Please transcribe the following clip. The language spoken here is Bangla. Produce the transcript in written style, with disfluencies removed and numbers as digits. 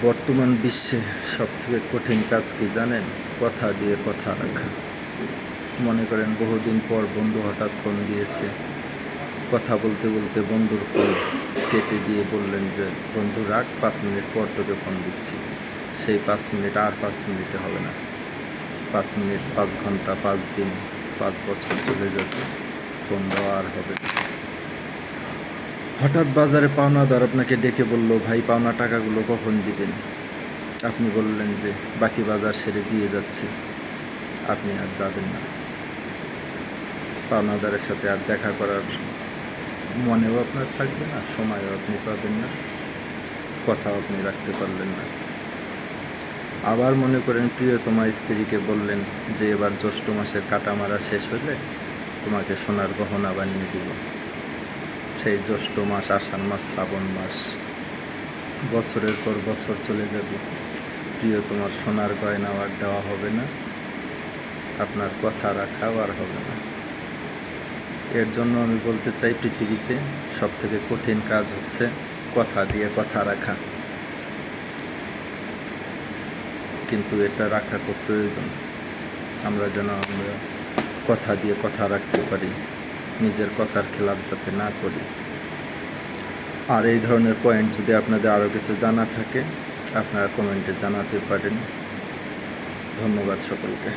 বর্তমান বিশ্বে সবথেকে কঠিন কাজ কি জানেন? কথা দিয়ে কথা রাখা। মনে করেন বহুদিন পর বন্ধু হঠাৎ ফোন দিয়েছে, কথা বলতে বলতে বন্ধুর ফোন কেটে দিয়ে বললেন যে বন্ধু রাখ, 5 মিনিট পর তোকে ফোন দিচ্ছি। সেই 5 মিনিট আর 5 মিনিটে হবে না। 5 মিনিট, 5 ঘন্টা, 5 দিন, 5 বছর চলে যাবে, ফোন দেওয়া আর হবে না। হঠাৎ বাজারে পাওনাদার আপনাকে ডেকে বলল, ভাই পাওনা টাকাগুলো কখন দিবেন? আপনি বললেন যে বাকি বাজার সেরে দিয়ে যাচ্ছি। আপনি আর যাবেন না। পাওনাদারের সাথে আর দেখা করার মনেও আপনার থাকবে না, সময়ও আপনি পাবেন না, কথাও আপনি রাখতে পারলেন না। আবার মনে করেন প্রিয়তমা স্ত্রীকে বললেন যে এবার জ্যৈষ্ঠ মাসের কাটা মারা শেষ হলে তোমাকে সোনার গহনা বানিয়ে দিব। সেই জ্যৈষ্ঠ মাস, আষাঢ় মাস, শ্রাবণ মাস, বছরের পর বছর চলে যাবে, প্রিয়তমার সোনার গয়নাও আর দেওয়া হবে না, আপনার কথা রাখাও আর হবে না। এর জন্য আমি বলতে চাই, পৃথিবীতে সবথেকে কঠিন কাজ হচ্ছে কথা দিয়ে কথা রাখা। কিন্তু এটা রাখা খুব প্রয়োজন। আমরা কথা দিয়ে কথা রাখতে পারি, নিজের কথার খেলাপ যাতে না করি। আর এই ধরনের পয়েন্ট যদি আপনাদের আরও কিছু জানা থাকে, আপনারা কমেন্টে জানাতে পারেন। ধন্যবাদ সকলকে।